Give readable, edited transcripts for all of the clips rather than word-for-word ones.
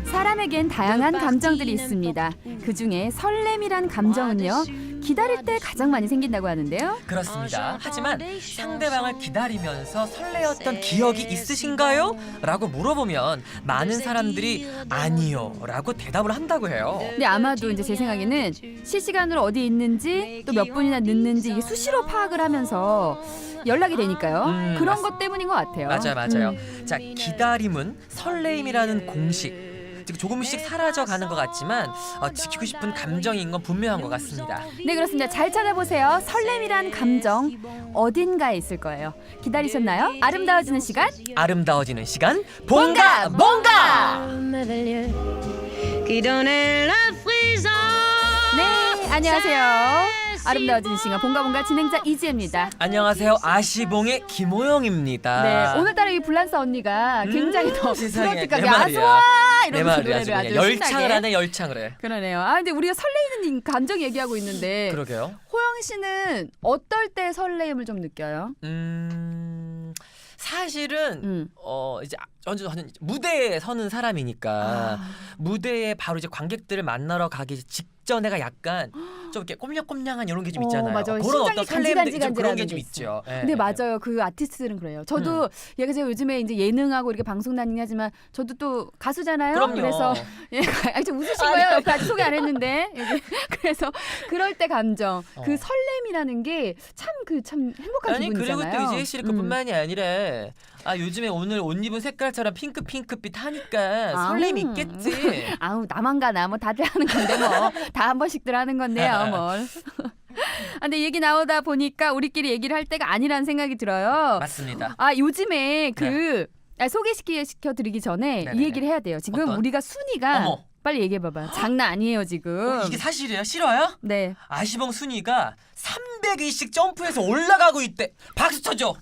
사람에겐 다양한 감정들이 있습니다. 그중에 설렘이란 감정은요, 기다릴 때 가장 많이 생긴다고 하는데요. 그렇습니다. 하지만 상대방을 기다리면서 설레었던 기억이 있으신가요? 라고 물어보면 많은 사람들이 아니요 라고 대답을 한다고 해요. 근데 아마도 이제 제 생각에는 실시간으로 어디 있는지 또 몇 분이나 늦는지 이게 수시로 파악을 하면서 연락이 되니까요. 그런 것 때문인 것 같아요. 맞아요. 자, 기다림은 설레임이라는 공식. 조금씩 사라져가는 것 같지만 지키고 싶은 감정인 건 분명한 것 같습니다. 네, 그렇습니다. 잘 찾아보세요. 설렘이란 감정 어딘가에 있을 거예요. 기다리셨나요? 아름다워지는 시간 아름다워지는 시간 뭔가 네, 안녕하세요. 아름다워지는 시간 뭔가 진행자 이지혜입니다. 안녕하세요. 아시봉의 김호영입니다. 네, 오늘따라 이 불란서 언니가 굉장히 더 세상에, 프로틱하게 내 말이야. 아수와 내 이러면서 말이 아주 노래를 그냥 아주 열창을 신나게. 하네 열창을 해. 그러네요. 근데 우리가 설레이는 감정 얘기하고 있는데 그러게요. 호영 씨는 어떨 때 설레임을 좀 느껴요? 사실은 이제 저는 무대에 서는 사람이니까 무대에 바로 이제 관객들을 만나러 가기 직전에가 약간 좀 이렇게 꼼냥꼼냥한 이런 게 좀 있잖아요. 맞아요. 그런 심장이 어떤 설렘들 좀 그런 게 간질간질하는 좀 게 있죠. 예, 근데 예, 맞아요. 그 아티스트들은 그래요. 저도 얘가 제가 요즘에 이제 예능하고 이렇게 방송 다니긴 하지만 저도 또 가수잖아요. 그럼요. 그래서 좀 웃으신 거예요. 옆에 아직 소개 안 했는데. 그래서 그럴 때 감정, 그 설렘이라는 게 참 행복한 아니 기분이잖아요. 그리고 또 이제 씨 그뿐만이 아니라 요즘에 오늘 옷 입은 색깔처럼 핑크빛 하니까 설렘이 있겠지. 나만 가나 뭐 다들 하는 건데 뭐 다 한 번씩들 하는 건데요 뭘. 근데 얘기 나오다 보니까 우리끼리 얘기를 할 때가 아니라는 생각이 들어요. 맞습니다. 요즘에 소개시켜 드리기 전에 네네네. 이 얘기를 해야 돼요. 지금 어떤? 우리가 순위가 어머. 빨리 얘기해봐봐. 장난 아니에요 지금. 이게 사실이에요? 실화야? 네. 아시봉 순위가 300위씩 점프해서 올라가고 있대. 박수 쳐줘.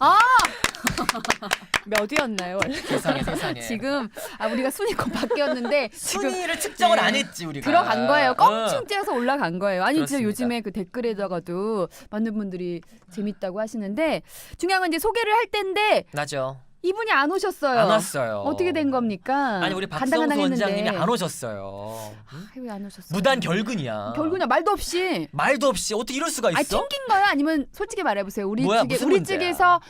몇 위였나요? 세상에. 지금 우리가 순위 곧 바뀌었는데 지금 순위를 측정을 안 했지 우리가. 들어간 거예요. 껑충 째서 올라간 거예요. 아니 진짜 그렇습니다. 요즘에 그 댓글에다가도 많은 분들이 재밌다고 하시는데 중요한 건 이제 소개를 할 텐데 나죠. 이분이 안 오셨어요. 안 왔어요. 어떻게 된 겁니까? 아니 우리 박성수 원장님이 안 오셨어요. 왜 안 오셨어요? 무단 결근이야. 결근이야 말도 없이. 말도 없이 어떻게 이럴 수가 있어? 튕긴 거요? 아니면 솔직히 말해보세요. 뭐야, 무슨 우리 문제야? 측에서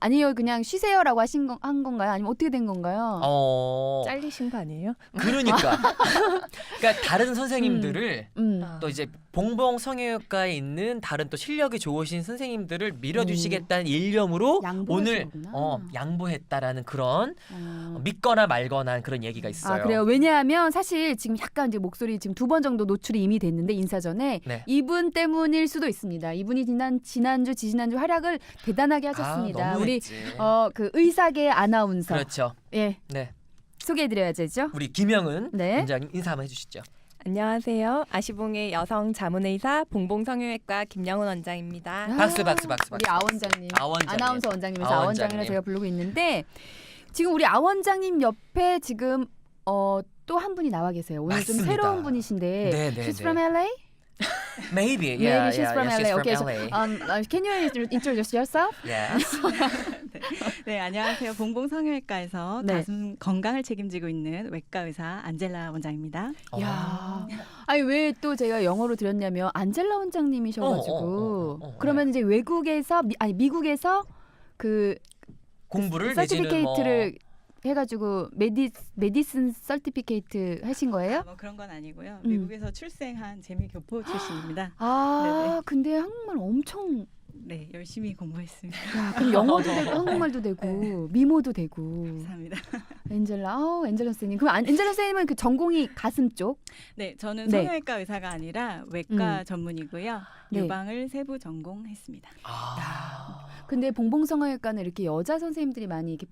아니요 그냥 쉬세요라고 한 건가요? 아니면 어떻게 된 건가요? 잘리신 거 아니에요? 그러니까 다른 선생님들을 또 이제 봉봉 성형외과에 있는 다른 또 실력이 좋으신 선생님들을 밀어주시겠다는 일념으로 오늘 양보하시는구나. 양보했다라는 그런 믿거나 말거나 그런 얘기가 있어요. 그래요. 왜냐하면 사실 지금 약간 이제 목소리 지금 2번 정도 노출이 이미 됐는데 인사 전에 네. 이분 때문일 수도 있습니다. 이분이 지난주 지지난주 활약을 대단하게 하셨습니다. 우리 너무했지. 그 의사계 아나운서. 그렇죠. 예. 네. 소개해드려야 되죠. 우리 김영은 네. 원장님 인사 한번 해주시죠. 안녕하세요. 아시봉의 여성 자문의사 봉봉성형외과 김영은 원장입니다. 박수. 우리 아 원장님. 아나운서 원장님에서 아 원장이라 제가 부르고 있는데 지금 우리 아 원장님 옆에 지금 또 한 분이 나와 계세요. 오늘 맞습니다. 좀 새로운 분이신데 네. She's from LA? Maybe. Maybe she's from LA. Okay. From LA. Can you introduce yourself? Yes. 네, 안녕하세요. 봉봉성형외과에서 네. 가슴 건강을 책임지고 있는 외과 의사 안젤라 원장입니다. 야, 아니 왜 또 제가 영어로 드렸냐면 안젤라 원장님이셔가지고 그러면 이제 외국에서 미국에서 그 공부를 내지는 서티피케이트를 해가지고 메디슨 서티피케이트 하신 거예요? 뭐 그런 건 아니고요. 미국에서 출생한 재미교포 출신입니다. 네네. 근데 한국말 엄청. 네, 열심히 공부했습니다. 그럼 영어도 되고 한국말도 되고 미모도 되고. 감사합니다. 엔젤라 선생님. 그럼 엔젤라 선생님은 그 전공이 가슴 쪽? 네, 저는 네. 성형외과 의사가 아니라 외과 전문이고요. 네. 유방을 세부 전공했습니다. 근데 봉봉성형외과는 이렇게 여자 선생님들이 많이 이렇게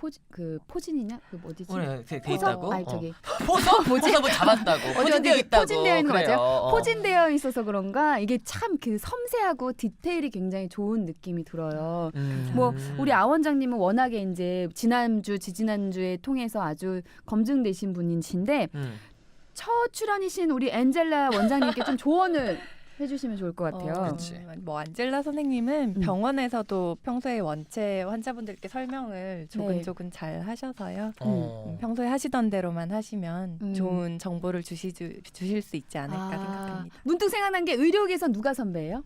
포진이냐? 그 뭐지지? 그래, 돼 포석? 있다고? 아니 저기 포섭을 잡았다고. 포진되어 있다고. 포진되어 있는 거 그래요. 맞아요? 포진되어 있어서 그런가 이게 참 그 섬세하고 디테일이 굉장히 좋은 느낌이 들어요. 뭐 우리 아 원장님은 워낙에 이제 지지난주에 통해서 아주 검증되신 분이신데 첫 출연이신 우리 엔젤라 원장님께 좀 조언을 해주시면 좋을 것 같아요. 그치. 뭐 안젤라 선생님은 음. 병원에서도 평소에 원체 환자분들께 설명을 조근조근 잘 하셔서요. 평소에 하시던 대로만 하시면 좋은 정보를 주실 수 있지 않을까 생각합니다. 문득 생각난 게 의료계에서 누가 선배예요?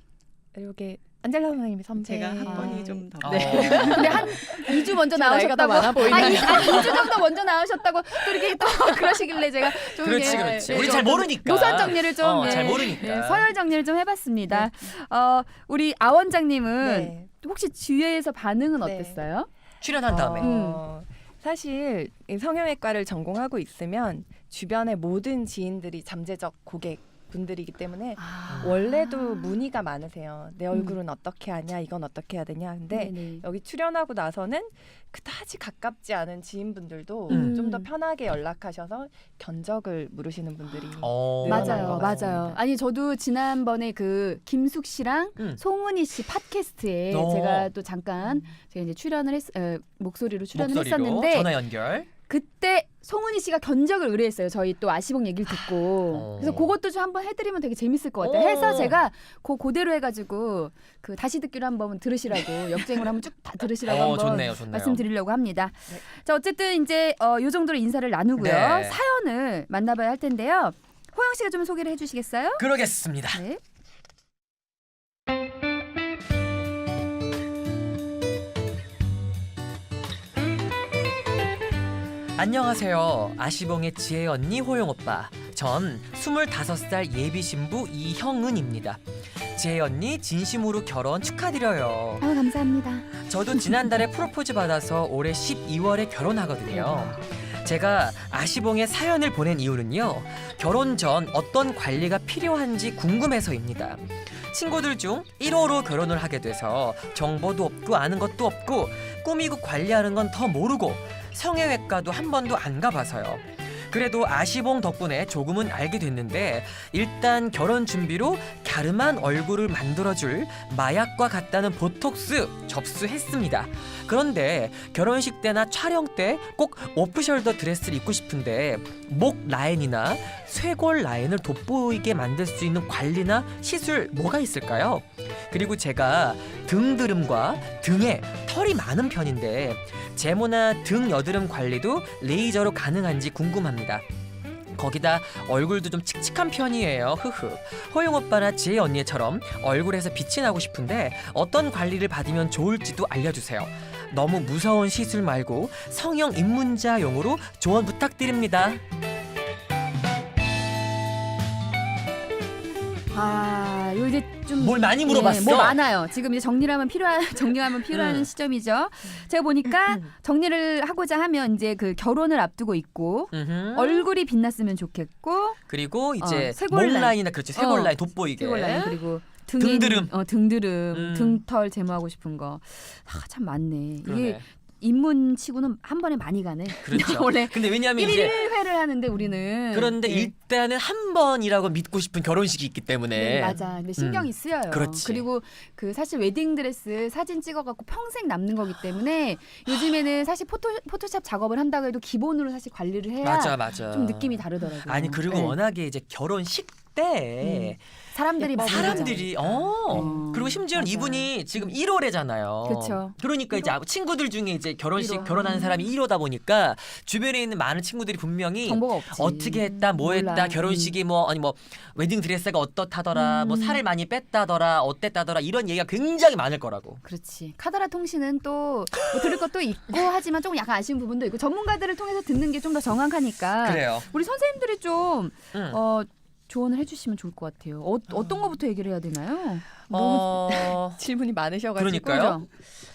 이렇게 안젤라 선생님이 선배. 제가 학번이 좀 더. 근데 한 2주 먼저 좀 나이가 더 나오셨다고. 많아 보이나요? 2주 정도 먼저 나오셨다고 또 이렇게 또 그러시길래 제가 좀 그렇지, 이게, 그렇지. 예, 우리 좀 잘 모르니까. 노선 정리를 좀 잘 모르니까. 서열 정리를 좀 해봤습니다. 우리 아 원장님은 네. 혹시 주위에서 반응은 네. 어땠어요? 출연한 다음에. 사실 이 성형외과를 전공하고 있으면 주변의 모든 지인들이 잠재적 고객 분들이기 때문에 원래도 문의가 많으세요. 내 얼굴은 어떻게 하냐, 이건 어떻게 해야 되냐. 근데 네네. 여기 출연하고 나서는 그다지 가깝지 않은 지인분들도 좀 더 편하게 연락하셔서 견적을 물으시는 분들이 늘어난 맞아요, 것 맞아요. 같습니다. 아니 저도 지난번에 그 김숙 씨랑 송은이 씨 팟캐스트에 제가 또 잠깐 제가 이제 목소리로 출연을 했었는데 전화 연결. 그때 송은이 씨가 견적을 의뢰했어요. 저희 또 아시봉 얘기를 듣고. 그래서 그것도 좀 한번 해드리면 되게 재밌을 것 같아요. 해서 제가 그대로 해가지고 그 다시 듣기로 한번 들으시라고 역주행을 한번 쭉 다 들으시라고 한번 좋네요. 말씀드리려고 합니다. 네. 자 어쨌든 이제 요 정도로 인사를 나누고요. 네. 사연을 만나봐야 할 텐데요. 호영 씨가 좀 소개를 해주시겠어요? 그러겠습니다. 네. 안녕하세요. 아시봉의 지혜 언니 호영 오빠. 전 25살 예비 신부 이형은입니다. 지혜 언니 진심으로 결혼 축하드려요. 감사합니다. 저도 지난달에 프로포즈 받아서 올해 12월에 결혼하거든요. 제가 아시봉에 사연을 보낸 이유는요. 결혼 전 어떤 관리가 필요한지 궁금해서입니다. 친구들 중 1호로 결혼을 하게 돼서 정보도 없고 아는 것도 없고 꾸미고 관리하는 건 더 모르고 성형외과도 한 번도 안 가봐서요. 그래도 아시봉 덕분에 조금은 알게 됐는데 일단 결혼 준비로 갸름한 얼굴을 만들어줄 마약과 같다는 보톡스 접수했습니다. 그런데 결혼식 때나 촬영 때 꼭 오프숄더 드레스를 입고 싶은데 목 라인이나 쇄골 라인을 돋보이게 만들 수 있는 관리나 시술 뭐가 있을까요? 그리고 제가 등드름과 등에 털이 많은 편인데 제모나 등 여드름 관리도 레이저로 가능한지 궁금합니다. 거기다 얼굴도 좀 칙칙한 편이에요. 흐흐. 호영 오빠나 지혜 언니처럼 얼굴에서 빛이 나고 싶은데 어떤 관리를 받으면 좋을지도 알려주세요. 너무 무서운 시술 말고 성형 입문자용으로 조언 부탁드립니다. 요 이제 좀 뭘 많이 물어봤어? 뭐 많아요. 지금 이제 정리하면 필요한 시점이죠. 제가 보니까 정리를 하고자 하면 이제 그 결혼을 앞두고 있고 얼굴이 빛났으면 좋겠고 그리고 이제 쇄골 목 라인. 라인이나 그렇지 쇄골 라인 돋보이게. 쇄골 라인 그리고 등드름. 등드름, 등털 제모하고 싶은 거. 참 많네. 그러네. 이게 입문치고는 한 번에 많이 가네. 그렇죠. 원래 근데 왜냐하면 이제 1회를 하는데 우리는 그런데 네. 일단은 한 번이라고 믿고 싶은 결혼식이 있기 때문에 네, 맞아. 근데 신경이 쓰여요. 그렇지. 그리고 그 사실 웨딩 드레스 사진 찍어갖고 평생 남는 거기 때문에 요즘에는 사실 포토샵 작업을 한다고 해도 기본으로 사실 관리를 해야 맞아. 좀 느낌이 다르더라고요. 아니 그리고 네. 워낙에 이제 결혼식 때 사람들이 많이 사람들이 그리고 심지어는 맞아. 이분이 지금 1호래잖아요. 그쵸. 그러니까 이제 친구들 중에 이제 결혼식 1호. 결혼하는 사람이 1호다 보니까 주변에 있는 많은 친구들이 분명히 정보가 없지. 어떻게 했다 뭐 몰라. 했다 결혼식이 뭐 아니 뭐 웨딩 드레스가 어떻다더라 뭐 살을 많이 뺐다더라 어땠다더라 이런 얘기가 굉장히 많을 거라고. 그렇지. 카더라 통신은 또 뭐 들을 것도 있고 하지만 조금 약간 아쉬운 부분도 있고 전문가들을 통해서 듣는 게 좀 더 정확하니까 그래요. 우리 선생님들이 좀 응. 조언을 해주시면 좋을 것 같아요. 어떤 거부터 얘기를 해야 되나요? 질문이 많으셔가지고. 그러니까요.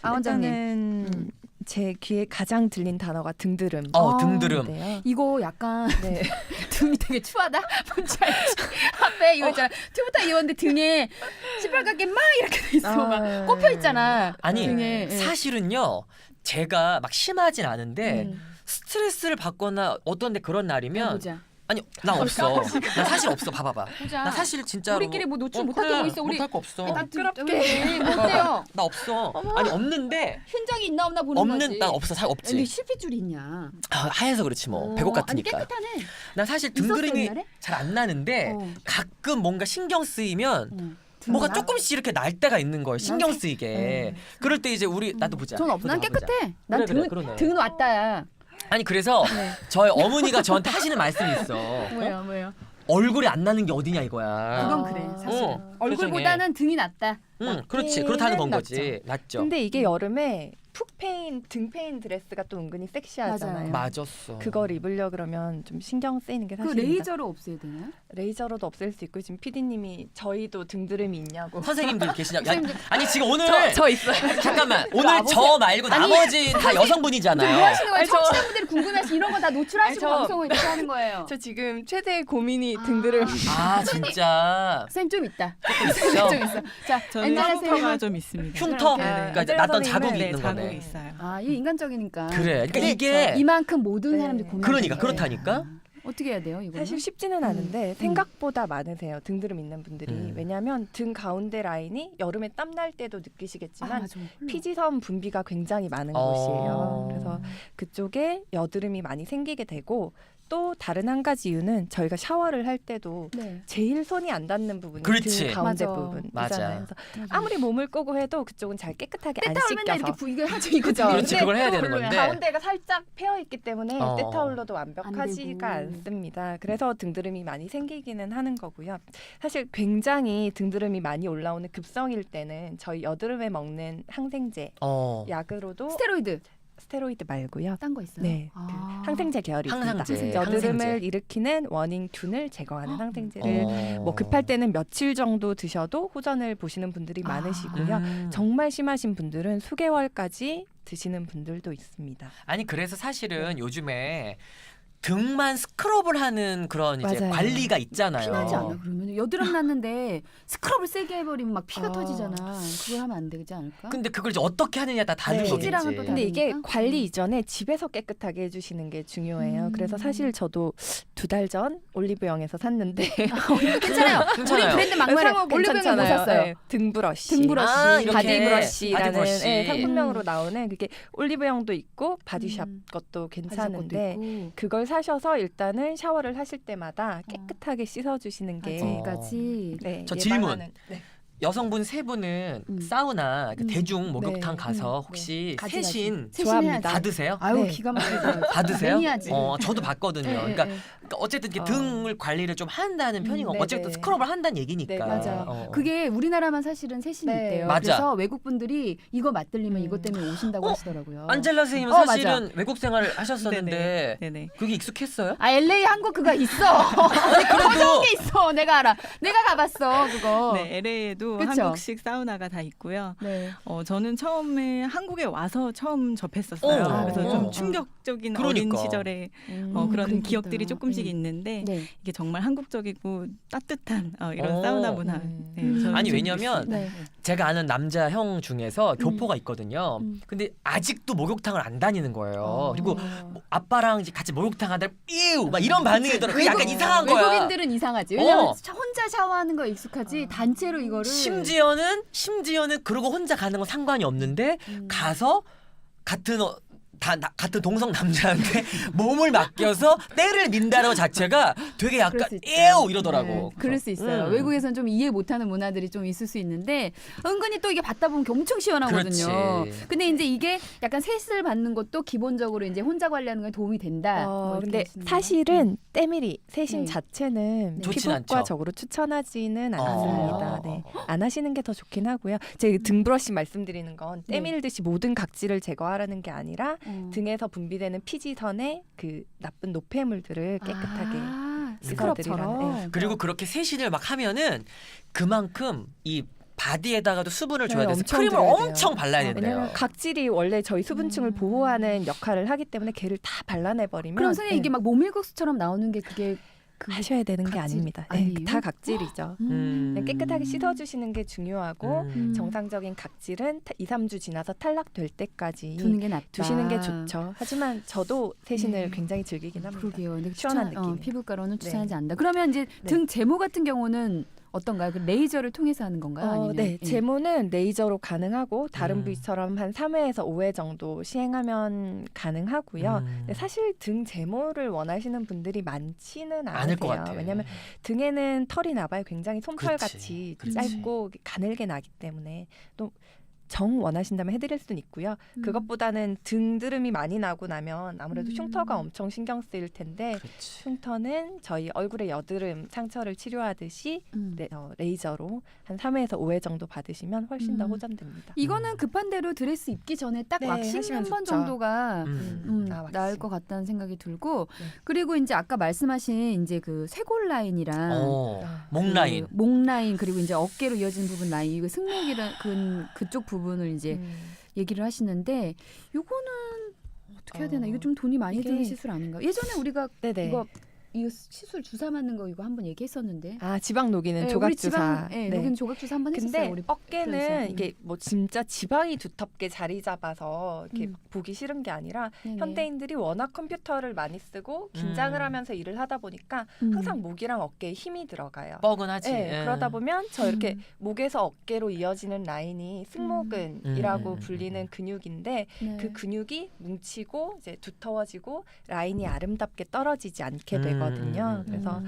아 원장님. 일단은 제 귀에 가장 들린 단어가 등드름. 등드름. 인데요. 이거 약간 네. 등이 되게 추하다? 뭔지 알지? 앞에 이거 있잖아. 튜브타 입었는데 등에 시뻘겋게 막 이렇게 돼 있어. 막 꼽혀 있잖아. 아니 등에. 예. 사실은요 제가 막 심하진 않은데 스트레스를 받거나 어떤데 그런 날이면 보자. 아니 나 없어. 나 사실 없어. 봐봐봐. 보자. 나 사실 진짜로 우리끼리 뭐 노출 못할 게 뭐 있어. 우리 못할 거 없어. 부끄럽게 못돼요. 나 없어. 아니 없는데 흔적이 있나 없나 보는 없는 거지. 난 없어. 살 근데 없지. 실핏줄이 있냐? 아, 하얘서 그렇지 뭐. 어, 배곡 아니 같으니까. 깨끗하네. 난 사실 있었어, 등그림이 옛날에? 잘 안 나는데 어. 가끔 뭔가 신경 쓰이면 뭐가 나? 조금씩 이렇게 날 때가 있는 거예요. 신경 난 쓰이게. 그럴 때 이제 우리 나도 보자. 전 없어. 난 보자, 보자. 깨끗해. 난 그래, 등은 그러네. 등은 왔다야. 아니 그래서 네. 저희 어머니가 저한테 하시는 말씀이 있어. 뭐요? 얼굴이 안 나는 게 어디냐 이거야. 그건 그래. 사실 얼굴보다는 등이 낫다. 응, 그렇지. 그렇다는 건 거지. 맞죠. 근데 이게 여름에 푹 패인 등 패인 드레스가 또 은근히 섹시하잖아요. 맞았어. 그걸 입으려 그러면 좀 신경 쓰이는 게 그 사실입니다. 레이저로 없애야 되나요? 레이저로도 없앨 수 있고 지금 PD님이 저희도 등드름이 있냐고. 선생님들 계시냐? 선생님들. 아니 지금 오늘 저 있어요. 잠깐만 오늘 저 말고 아니, 나머지 다 뭐 여성분이잖아요. 하시는 거예요? 아니, 저- 청취자분들이 궁금해서 이런 거 다 노출하시고 아니, 저- 방송을 이렇게 하는 거예요. 저 지금 최대의 고민이 등드름. 아 진짜 선생님 좀 있다. 있어. 좀 있어. 자, 저는 엔젤라 흉터가 선생님은 좀 있습니다. 흉터. 네. 그러니까 이제 났던 선생님은 자국이 네, 있는 자국이 거네. 있어요. 아, 이게 인간적이니까. 그래. 그러니까 근데 이게 이만큼 모든 네. 사람들이 고민. 그러니까 그렇다니까. 어떻게 해야 돼요, 이거? 사실 쉽지는 않은데 생각보다 많으세요. 등드름 있는 분들이. 왜냐하면 등 가운데 라인이 여름에 땀 날 때도 느끼시겠지만 피지선 분비가 굉장히 많은 곳이에요. 그래서 그쪽에 여드름이 많이 생기게 되고 또 다른 한 가지 이유는 저희가 샤워를 할 때도 네. 제일 손이 안 닿는 부분이 그렇지. 등 가운데 맞아. 부분이잖아요. 맞아. 그래서 아무리 몸을 끄고 해도 그쪽은 잘 깨끗하게 안 때타올 맨날 씻겨서. 이렇게 이거 하죠, 이거죠. 그렇지, 근데 그걸 해야 되는 별로야. 건데. 가운데가 살짝 패여 있기 때문에 어. 때타올로도 완벽하지가 안 되고. 않습니다. 그래서 등드름이 많이 생기기는 하는 거고요. 사실 굉장히 등드름이 많이 올라오는 급성일 때는 저희 여드름에 먹는 항생제 약으로도 스테로이드 스테로이드 말고요. 딴 거 있어요? 네, 아. 그 항생제 계열이 항상제, 있습니다. 여드름을 항생제. 일으키는 원인균을 제거하는 항생제를 어. 뭐 급할 때는 며칠 정도 드셔도 호전을 보시는 분들이 아. 많으시고요. 정말 심하신 분들은 수개월까지 드시는 분들도 있습니다. 아니 그래서 사실은 요즘에 등만 스크럽을 하는 그런 이제 맞아요. 관리가 있잖아요. 피나지 않아 그러면 여드름 났는데 스크럽을 세게 해버리면 막 피가 어. 터지잖아. 그걸 하면 안 되지 않을까? 근데 그걸 이제 어떻게 하느냐 다 다른 네. 거겠지. 피지랑은 또 근데 이게 다르니까? 관리 이전에 집에서 깨끗하게 해주시는 게 중요해요. 그래서 사실 저도 2달 전 올리브영에서 샀는데 괜찮아요. 괜찮아요. 우리 브랜드 막말에 올리브영에 뭐 샀어요? 네, 등브러쉬, 등브러쉬. 아, 이렇게 바디브러쉬라는 바디브러쉬. 네, 상품명으로 나오는 그게 올리브영도 있고 바디샵 음. 것도 바디샵 것도 괜찮은데 있고. 그걸 사셔서 일단은 샤워를 하실 때마다 깨끗하게 씻어주시는 게 아직까지 네, 저 질문. 예방하는- 네. 여성분 세 분은 사우나 그 대중 목욕탕 네. 가서 혹시 가지, 가지. 세신 좋아합니다. 받으세요? 아유 네. 기가 막히죠. 받으세요? 매니아지. 저도 받거든요. 네, 그러니까, 네. 그러니까 어쨌든 이렇게 어. 등을 관리를 좀 한다는 편이고 네, 어쨌든 네. 스크럽을 한다는 얘기니까. 네, 맞아요. 그게 우리나라만 사실은 세신이 네. 있대요. 맞아. 그래서 외국 분들이 이거 맛들리면 음. 이것 때문에 오신다고 하시더라고요. 안젤라 선생님은 맞아. 사실은 외국 생활을 하셨었는데 네네. 그게 익숙했어요? 아 LA 한국 그거 있어. 아니 그래도 게 있어. 내가 알아. 내가 가봤어 그거. 네, LA에도 그쵸? 한국식 사우나가 다 있고요. 네. 저는 처음에 한국에 와서 처음 접했었어요. 어, 그래서 어, 좀 어. 충격적인 그러니까. 어린 시절에 그런 그렇겠다. 기억들이 조금씩 네. 있는데 네. 이게 정말 한국적이고 따뜻한 이런 어. 사우나 문화. 네, 저는 아니, 좀 왜냐면 있습니다. 네. 제가 아는 남자 형 중에서 교포가 있거든요. 음. 근데 아직도 목욕탕을 안 다니는 거예요. 어. 그리고 뭐 아빠랑 이제 같이 목욕탕 하다 이우 막 이런 반응이 들어. 그 약간 이상한 거야. 외국인들은 이상하지. 왜냐면 어. 혼자 샤워하는 거 익숙하지 단체로 이거를 심지어는 그러고 혼자 가는 건 상관이 없는데 가서 같은 같은 동성 남자한테 몸을 맡겨서 때를 민다는 것 자체가 되게 약간 그럴 수 있죠. 에우 이러더라고. 네, 그럴 수 있어요. 외국에서는 좀 이해 못하는 문화들이 좀 있을 수 있는데 은근히 또 이게 받다 보면 엄청 시원하거든요. 그렇지. 근데 이제 이게 약간 세수를 받는 것도 기본적으로 이제 혼자 관리하는 게 도움이 된다. 뭐 이렇게 근데 하시는 거예요. 사실은 때밀이 세신 네. 자체는 좋진 않죠. 피부과적으로 추천하지는 어. 않습니다. 네. 안 하시는 게 더 좋긴 하고요. 제가 등브러쉬 말씀드리는 건 네. 때밀듯이 모든 각질을 제거하라는 게 아니라 어. 등에서 분비되는 피지선의 그 나쁜 노폐물들을 깨끗하게 아, 씻어드리라는, 스크럽처럼. 네. 그리고 그렇게 세신을 막 하면은 그만큼 이 바디에다가도 수분을 줘야 네, 돼서 엄청 크림을 드려야 돼요. 엄청 발라야 된대요. 왜냐면 각질이 원래 저희 수분층을 보호하는 역할을 하기 때문에 걔를 다 발라내버리면 그럼 선생님 네. 이게 막 모밀국수처럼 나오는 게 그게 하셔야 되는 게 각질 아닙니다. 네, 아니에요? 다 각질이죠. 그냥 깨끗하게 씻어주시는 게 중요하고 정상적인 각질은 2, 3주 지나서 탈락될 때까지 두는 게 낫다. 두시는 게 좋죠. 하지만 저도 세신을 네. 굉장히 즐기긴 합니다. 그러게요. 근데 시원한 추천- 느낌이에요. 피부과로는 네. 추천하지 않는다. 그러면 이제 네. 등 제모 같은 경우는 어떤가요? 그 레이저를 통해서 하는 건가요? 아니면 네, 예. 제모는 레이저로 가능하고 다른 음. 부위처럼 한 3회에서 5회 정도 시행하면 가능하고요. 근데 사실 등 제모를 원하시는 분들이 많지는 않을 것 않으세요. 같아. 왜냐하면 등에는 털이 나봐요. 굉장히 솜털같이 그치. 짧고 가늘게 나기 때문에 또 정 원하신다면 해드릴 수는 있고요. 그것보다는 등드름이 많이 나고 나면 아무래도 흉터가 엄청 신경 쓰일 텐데 그렇지. 흉터는 저희 얼굴의 여드름 상처를 치료하듯이 음. 레이저로 한 3회에서 5회 정도 받으시면 훨씬 더 호전됩니다. 이거는 급한 대로 드레스 입기 전에 딱 네, 왁싱 하시면 한 번 좋죠. 정도가 왁싱. 나을 것 같다는 생각이 들고 네. 그리고 이제 아까 말씀하신 이제 그 쇄골 라인이랑 목 라인. 목 라인 그리고 이제 어깨로 이어진 부분 라인 이거 승모기란 그쪽 부분을 이제 얘기를 하시는데 요거는 어떻게 해야 되나? 이거 좀 돈이 많이 이게- 드는 시술 아닌가? 예전에 우리가 네네. 이거 시술 주사 맞는 거 이거 한번 얘기했었는데. 지방 녹이는 네, 조각 우리 주사. 지방, 녹이는 조각 주사 한번 했었어요. 근데 우리 어깨는 프로에서. 이게 뭐 진짜 지방이 두텁게 자리 잡아서 이렇게 음. 보기 싫은 게 아니라 네네. 현대인들이 워낙 컴퓨터를 많이 쓰고 긴장을 하면서 일을 하다 보니까 항상 목이랑 어깨에 힘이 들어가요. 뻐근하지. 네, 예. 그러다 보면 저 이렇게 음. 목에서 어깨로 이어지는 라인이 승모근이라고 음. 불리는 근육인데 네. 그 근육이 뭉치고 이제 두터워지고 라인이 아름답게 떨어지지 않게 되거든요. 그래서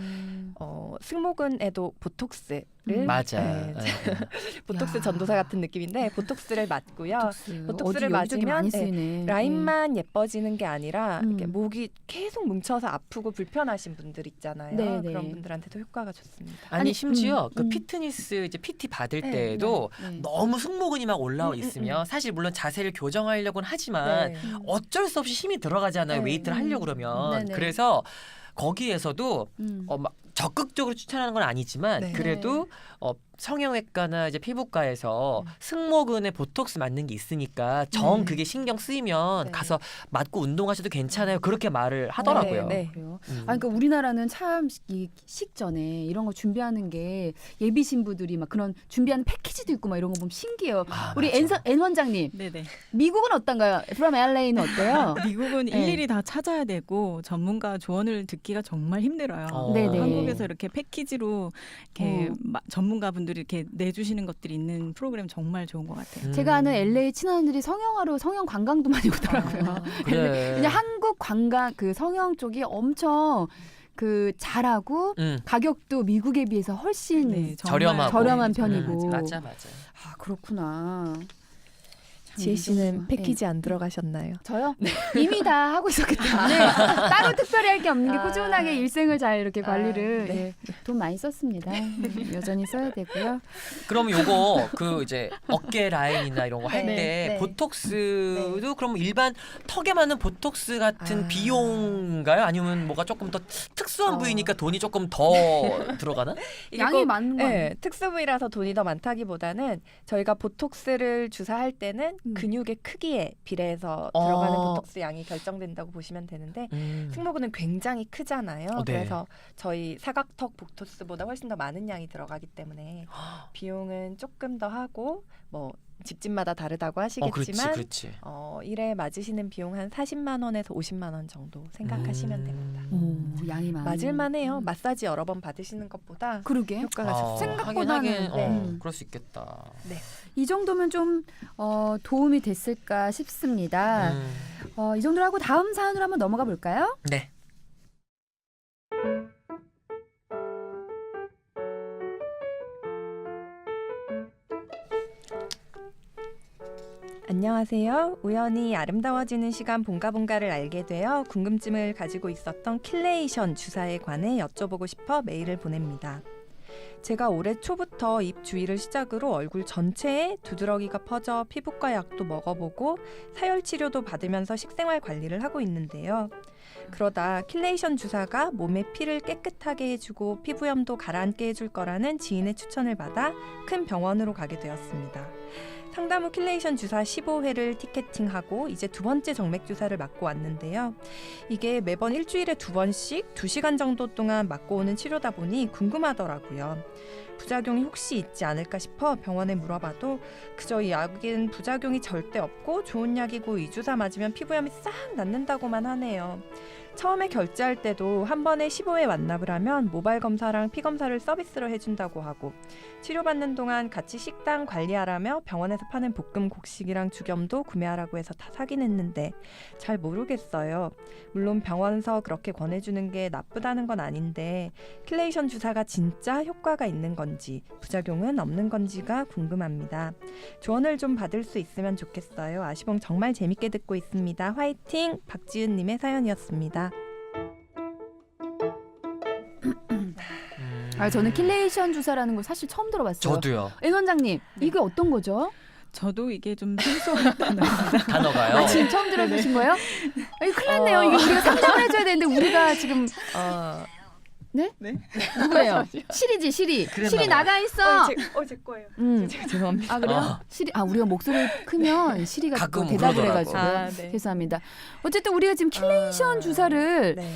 승모근에도 보톡스를 맞아. 네, 보톡스 야. 전도사 같은 느낌인데 보톡스를 맞고요. 보톡스를 어디 여기저기 맞으면 많이 네, 쓰이네. 라인만 예뻐지는 게 아니라 이렇게 음. 목이 계속 뭉쳐서 아프고 불편하신 분들 있잖아요. 네, 네. 그런 분들한테도 효과가 좋습니다. 아니, 아니, 심지어 그 음. 피트니스 이제 PT 받을 네, 때에도 네. 너무 승모근이 막 올라와 있으면 음. 사실 물론 자세를 교정하려고는 하지만 네. 어쩔 수 없이 힘이 들어가잖아요. 네. 웨이트를 하려고 그러면. 네네. 그래서 거기에서도 막 적극적으로 추천하는 건 아니지만 네. 그래도 성형외과나 이제 피부과에서 승모근에 보톡스 맞는 게 있으니까 정 네. 그게 신경 쓰이면 네. 가서 맞고 운동하셔도 괜찮아요. 그렇게 말을 하더라고요. 네, 네. 그래요. 음. 그러니까 우리나라는 참 이 식전에 이런 거 준비하는 게 예비 신부들이 막 그런 준비하는 패키지도 있고 막 이런 거 보면 신기해요. 아, 우리 맞아. 엔 원장님 네네. 미국은 어떤가요? From LA는 어때요? 미국은 네. 일일이 다 찾아야 되고 전문가 조언을 듣기가 정말 힘들어요. 네네. 한국에서 이렇게 패키지로 이렇게 어. 전문가분들이 이렇게 내주시는 것들이 있는 프로그램 정말 좋은 것 같아요. 제가 아는 LA 친한들이 성형하러 성형 관광도 많이 오더라고요. 그래. 그냥 한국 관광 그 성형 쪽이 엄청 그 잘하고 가격도 미국에 비해서 훨씬 네, 정말 저렴하고. 저렴한 편이고. 맞아 맞아. 아 그렇구나. 지혜 씨는 네. 패키지 안 들어가셨나요? 저요? 이미 다 하고 있었기 때문에 따로 특별히 할 게 없는 게 아. 꾸준하게 일생을 잘 이렇게 관리를 네. 예, 돈 많이 썼습니다. 여전히 써야 되고요. 그럼 요거 그 이제 어깨 라인이나 이런 거 할 때 네, 네. 보톡스도 그럼 일반 턱에 맞는 보톡스 같은 아. 비용인가요? 아니면 뭐가 조금 더 특수한 부위니까 돈이 조금 더 들어가나? 이게 양이 꼭- 많은 거 아니에요? 네, 특수 부위라서 돈이 더 많다기보다는 저희가 보톡스를 주사할 때는 근육의 크기에 비례해서 들어가는 보톡스 양이 결정된다고 보시면 되는데 승모근은 굉장히 크잖아요. 네. 그래서 저희 사각턱 보톡스보다 훨씬 더 많은 양이 들어가기 때문에 비용은 조금 더 하고 뭐 집집마다 다르다고 하시겠지만 그렇지. 1회 맞으시는 비용 한 40만 원에서 50만 원 정도 생각하시면 됩니다. 오, 양이 많은. 맞을만해요. 마사지 여러 번 받으시는 것보다 그러게. 효과가 좋습니다. 생각보다는, 네. 그럴 수 있겠다. 이 정도면 좀 도움이 됐을까 싶습니다. 이 정도로 하고 다음 사연으로 한번 넘어가 볼까요? 네. 안녕하세요. 우연히 아름다워지는 시간 본가본가를 알게 되어 궁금증을 가지고 있었던 킬레이션 주사에 관해 여쭤보고 싶어 메일을 보냅니다. 제가 올해 초부터 입 주위를 시작으로 얼굴 전체에 두드러기가 퍼져 피부과 약도 먹어보고 사열 치료도 받으면서 식생활 관리를 하고 있는데요. 그러다 킬레이션 주사가 몸의 피를 깨끗하게 해주고 피부염도 가라앉게 해줄 거라는 지인의 추천을 받아 큰 병원으로 가게 되었습니다. 상담 후 킬레이션 주사 15회를 티켓팅하고 이제 두 번째 정맥 주사를 맞고 왔는데요. 이게 매번 일주일에 2번씩 2시간 정도 동안 맞고 오는 치료다 보니 궁금하더라고요. 부작용이 혹시 있지 않을까 싶어 병원에 물어봐도 그저 이 약은 부작용이 절대 없고 좋은 약이고 이 주사 맞으면 피부염이 싹 낫는다고만 하네요. 처음에 결제할 때도 한 번에 15회 완납을 하면 모발 검사랑 피 검사를 서비스로 해준다고 하고 치료받는 동안 같이 식단 관리하라며 병원에서 파는 볶음 곡식이랑 죽염도 구매하라고 해서 다 사긴 했는데 잘 모르겠어요. 물론 병원에서 그렇게 권해주는 게 나쁘다는 건 아닌데 킬레이션 주사가 진짜 효과가 있는 건지 부작용은 없는 건지가 궁금합니다. 조언을 좀 받을 수 있으면 좋겠어요. 아시봉 정말 재밌게 듣고 있습니다. 화이팅! 박지은님의 사연이었습니다. 저는 킬레이션 주사라는 걸 사실 처음 들어봤어요. 저도요. 엔 원장님, 네. 이게 어떤 거죠? 저도 이게 좀 생소한 단어입니다. 단어가요. 지금 처음 들어보신 거예요? 이거 큰일 났네요. 이거 우리가 상담을 해줘야 되는데 우리가 지금 네? 네? 누구예요? 시리지 시리. 그랬나 시리 봐요. 나가 있어. 제 거예요. 죄송합니다. 아 그래요? 어. 시리 우리가 목소리 크면 시리가 또 가끔 대답을 그러더라고. 해가지고 네. 죄송합니다. 어쨌든 우리가 지금 킬레이션 주사를 네.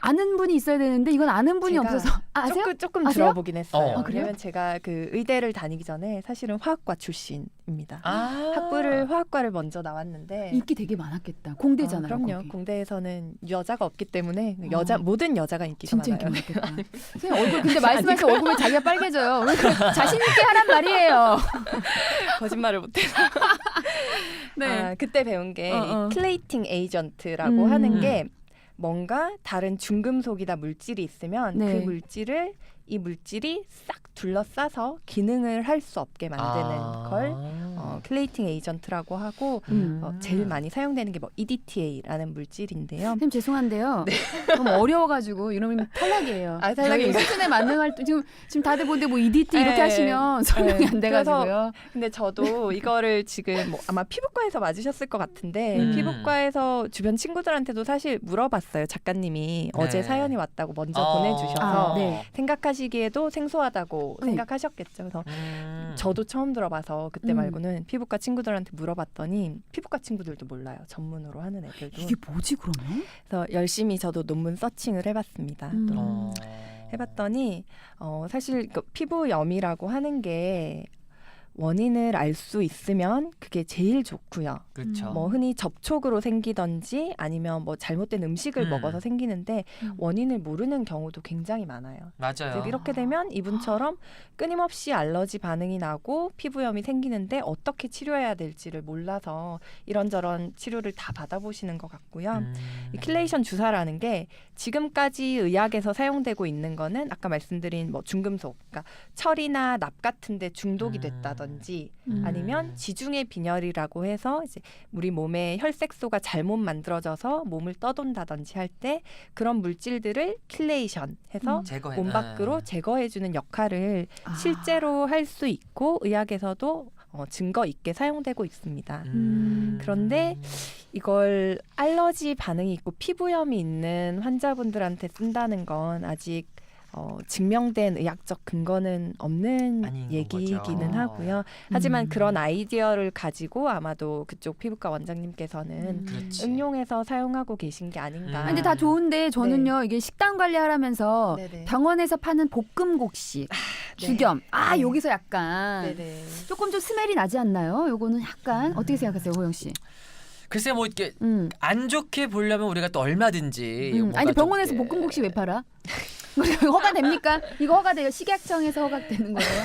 아는 분이 있어야 되는데 이건 아는 분이 제가 없어서 아세요? 조금 아세요? 들어보긴 했어요. 아, 그래요? 왜냐면 제가 그 의대를 다니기 전에 사실은 화학과 출신입니다. 아. 학부를 화학과를 먼저 나왔는데 인기 되게 많았겠다. 공대잖아요. 그럼요. 거기. 공대에서는 여자가 없기 때문에 어. 모든 여자가 인기가 진짜 인기 많아요. 많았겠다. 선생님 얼굴 근데 말씀하신 얼굴에 자기가 빨개져요. 왜 그래? 자신 있게 하란 말이에요. 거짓말을 못해서. 네. 그때 배운 게 어. 이 클레이팅 에이전트라고 음. 하는 게 뭔가 다른 중금속이나 물질이 있으면 네. 그 물질이 싹 둘러싸서 기능을 할 수 없게 만드는 걸 클레이팅 에이전트라고 하고 제일 많이 사용되는 게 뭐 EDTA라는 물질인데요. 선생님 죄송한데요. 너무 어려워가지고 이러면 탈락이에요. 아, 탈락이에요? 저희 수준에 맞는 활동 지금 다들 보는데 뭐 EDT 이렇게 네. 하시면 설명이 네. 안 돼가지고요. 근데 저도 이거를 지금 뭐 아마 피부과에서 맞으셨을 것 같은데 피부과에서 주변 친구들한테도 사실 물어봤어요. 작가님이 어제 사연이 왔다고 먼저 보내주셔서 아, 네. 생각하시기에도 생소하다고 생각하셨겠죠. 그래서 저도 처음 들어봐서 그때 말고는 피부과 친구들한테 물어봤더니 피부과 친구들도 몰라요. 전문으로 하는 애들도. 이게 뭐지 그러면? 그래서 열심히 저도 논문 서칭을 해봤습니다. 또 해봤더니 사실 그 피부염이라고 하는 게 원인을 알 수 있으면 그게 제일 좋고요. 그렇죠. 뭐 흔히 접촉으로 생기던지 아니면 뭐 잘못된 음식을 먹어서 생기는데 원인을 모르는 경우도 굉장히 많아요. 맞아요. 즉 이렇게 되면 이분처럼 끊임없이 알러지 반응이 나고 피부염이 생기는데 어떻게 치료해야 될지를 몰라서 이런저런 치료를 다 받아보시는 것 같고요. 이 킬레이션 주사라는 게 지금까지 의학에서 사용되고 있는 거는 아까 말씀드린 뭐 중금속, 그러니까 철이나 납 같은 데 중독이 됐다든지 아니면 지중해 빈혈이라고 해서 이제 우리 몸에 혈색소가 잘못 만들어져서 몸을 떠돈다든지 할 때 그런 물질들을 킬레이션 해서 몸 밖으로 제거해주는 역할을 실제로 할 수 있고 의학에서도 증거 있게 사용되고 있습니다. 그런데 이걸 알러지 반응이 있고 피부염이 있는 환자분들한테 쓴다는 건 아직 증명된 의학적 근거는 없는 아닌 얘기기는 거죠. 하고요. 하지만 그런 아이디어를 가지고 아마도 그쪽 피부과 원장님께서는 그렇지. 응용해서 사용하고 계신 게 아닌가. 근데 다 좋은데 저는요 이게 식단 관리하면서 네네. 병원에서 파는 볶음 곡식, 네. 죽염 네. 여기서 약간 네네. 조금 좀 스멜이 나지 않나요? 요거는 약간 어떻게 생각하세요, 호영 씨? 글쎄 뭐 이렇게 음. 안 좋게 보려면 우리가 또 얼마든지 뭔가 아니 병원에서 좀 볶음 곡식 왜 팔아? 허가 됩니까? 이거 허가돼요? 식약청에서 허가되는 거예요?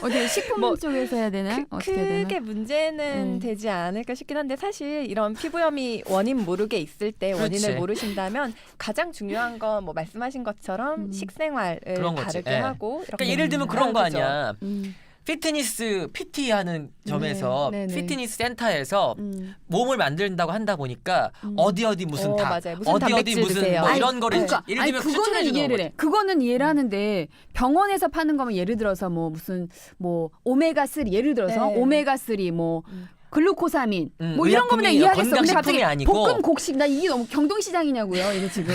어디 식품 뭐, 쪽에서 해야 되나? 어떻게 되나? 크게 문제는 되지 않을까 싶긴 한데 사실 이런 피부염이 원인 모르게 있을 때 그렇지. 원인을 모르신다면 가장 중요한 건 뭐 말씀하신 것처럼 식생활을 그런 거지. 바르게 예. 하고 이렇게 그러니까 예를 들면 그런 거 하죠. 아니야. 음. 피트니스 PT 하는 점에서 네, 네. 피트니스 센터에서 음. 몸을 만든다고 한다 보니까 어디 무슨 닭, 맞아요. 무슨 어디 단백질 무슨 드세요. 뭐 이런 거를 그러니까, 예를 아니, 들면 그거는 추천해 주는 이해를 거지. 해. 그거는 이해를 하는데 병원에서 파는 거면 예를 들어서 뭐 무슨 뭐 오메가 3 예를 들어서 네. 오메가 3 뭐 글루코사민 뭐 이런 거면 의약품이 이해하겠어. 근데 건강식품이 갑자기 아니고. 볶음 곡식 나 이게 너무 경동시장이냐고요. 이게 지금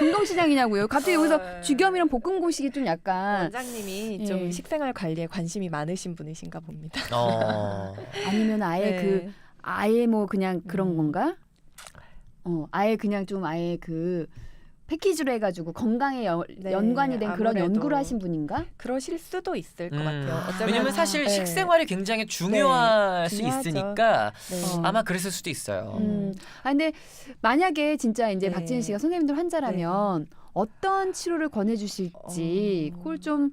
공동시장이냐고요. 갑자기 어. 여기서 죽염이랑 볶음고식이 좀 약간 원장님이 예. 좀 식생활 관리에 관심이 많으신 분이신가 봅니다. 아니면 아예 네. 아예 뭐 그냥 그런 음. 건가? 아예 그냥 좀 아예 그 패키지로 해가지고 건강에 네, 연관이 된 그런 아무래도. 연구를 하신 분인가? 그러실 수도 있을 것 같아요. 어쩌면 왜냐면 사실 네. 식생활이 굉장히 중요할 수 중요하죠. 있으니까 네. 아마 그랬을 수도 있어요. 근데 만약에 진짜 이제 네. 박진희 씨가 선생님들 환자라면 어떤 치료를 권해주실지 그걸 좀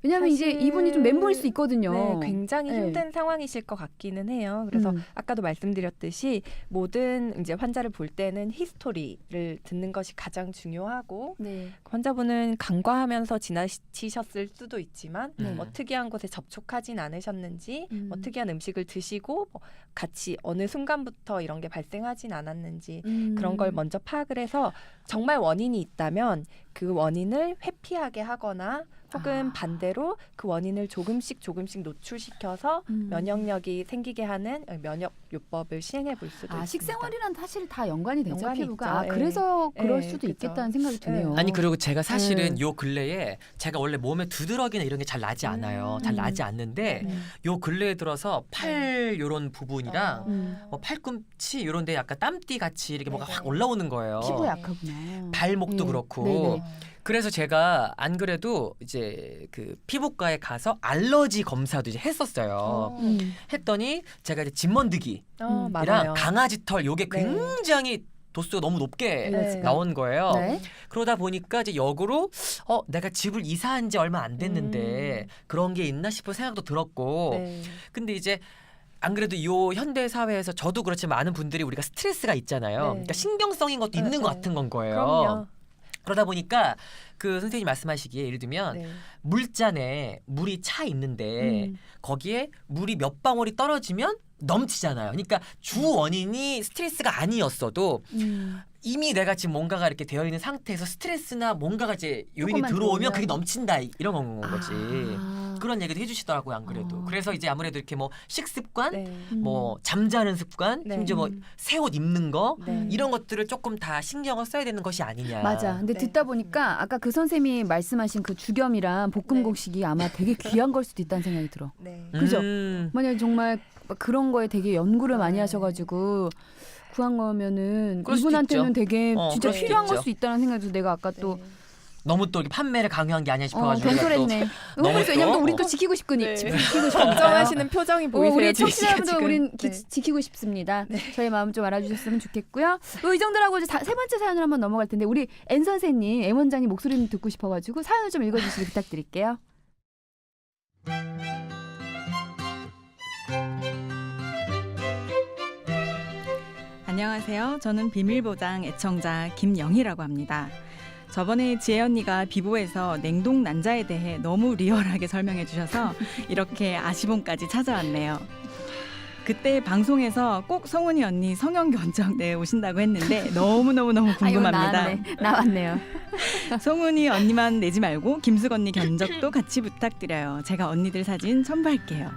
왜냐하면 이제 사실- 이분이 좀 멘붕일 수 있거든요. 네, 굉장히 네. 힘든 상황이실 것 같기는 해요. 그래서 아까도 말씀드렸듯이 모든 이제 환자를 볼 때는 히스토리를 듣는 것이 가장 중요하고 네. 환자분은 간과하면서 지나치셨을 수도 있지만 네. 뭐 특이한 곳에 접촉하진 않으셨는지 뭐 음. 특이한 음식을 드시고 뭐 같이 어느 순간부터 이런 게 발생하진 않았는지 음. 그런 걸 먼저 파악을 해서 정말 원인이 있다면 그 원인을 회피하게 하거나 혹은 반대로 그 원인을 조금씩 노출시켜서 면역력이 생기게 하는 면역 요법을 시행해 볼 수도 있습니다. 식생활이랑 사실 다 연관이 되죠. 연관이 피부가. 있죠. 그래서 그럴 예, 수도 그죠. 있겠다는 생각이 드네요. 아니 그리고 제가 사실은 네. 요 근래에 제가 원래 몸에 두드러기나 이런 게 잘 나지 않아요. 잘 나지 않는데 요 근래에 들어서 팔 요런 부분이랑 뭐 팔꿈치 요런 데 약간 땀띠 같이 이렇게 뭐가 네네. 확 올라오는 거예요. 피부가 약하구나. 발목도 네. 그렇고. 네네. 그래서 제가 안 그래도 이제 그 피부과에 가서 알러지 검사도 이제 했었어요. 했더니 제가 이제 진먼드기랑 맞아요. 강아지 털 요게 네. 굉장히 도수가 너무 높게 네. 나온 거예요. 네. 그러다 보니까 이제 역으로 내가 집을 이사한 지 얼마 안 됐는데 그런 게 있나 싶은 생각도 들었고 네. 근데 이제 안 그래도 요 현대 사회에서 저도 그렇지만 많은 분들이 우리가 스트레스가 있잖아요. 네. 그러니까 신경성인 것도 있는 네, 것 네. 같은 건 거예요. 그럼요. 그러다 보니까 그 선생님 말씀하시기에 예를 들면 네. 물잔에 물이 차 있는데 거기에 물이 몇 방울이 떨어지면 넘치잖아요. 그러니까 주 원인이 스트레스가 아니었어도 이미 내가 지금 뭔가가 이렇게 되어 있는 상태에서 스트레스나 뭔가가 이제 요인이 조금만 들어오면 들어오면. 그게 넘친다 이런 건 거지. 아. 그런 얘기도 해주시더라고요. 안 그래도. 아. 그래서 이제 아무래도 이렇게 뭐 식습관, 네. 뭐 잠자는 습관, 네. 심지어 뭐 새 옷 입는 거 네. 이런 것들을 조금 다 신경을 써야 되는 것이 아니냐. 맞아. 근데 네, 듣다 맞습니다. 보니까 아까 그 선생님이 말씀하신 그 죽염이랑 볶음국식이 아마 되게 귀한 걸 수도 있다는 생각이 들어. 네. 그죠? 음. 만약에 정말 그런 거에 되게 연구를 많이 네. 하셔가지고 구한 거면은 그럴 수도 이분한테는 있죠. 되게 진짜 그럴 수도 필요한 걸 있죠. 수도 있다는 생각이 들어. 내가 아까 또 너무 또 이렇게 판매를 강요한 게 아니야 싶어가지고 내가 또 경솔했네. 너무 그래서 왜냐면 또- 또 우리 또 지키고 싶으니 네. 지키고 싶어요. 걱정하시는 표정이 보이세요. 우리 지희 씨가 청취자분들 지금. 우린 네. 지키고 싶습니다. 저희 마음 좀 알아주셨으면 좋겠고요. 이 정도라고 이제 세 번째 사연을 한번 넘어갈 텐데 우리 엔 선생님, 엠 원장님 목소리를 듣고 싶어가지고 사연을 좀 읽어주시기 부탁드릴게요. 안녕하세요. 저는 비밀보장 애청자 김영희라고 합니다. 저번에 지혜 언니가 비보에서 냉동 난자에 대해 너무 리얼하게 설명해 주셔서 이렇게 아시봉까지 찾아왔네요. 그때 방송에서 꼭 성훈이 언니 성형 견적 오신다고 했는데 너무너무 궁금합니다. 나왔네요. 성훈이 언니만 내지 말고 김숙 언니 견적도 같이 부탁드려요. 제가 언니들 사진 첨부할게요.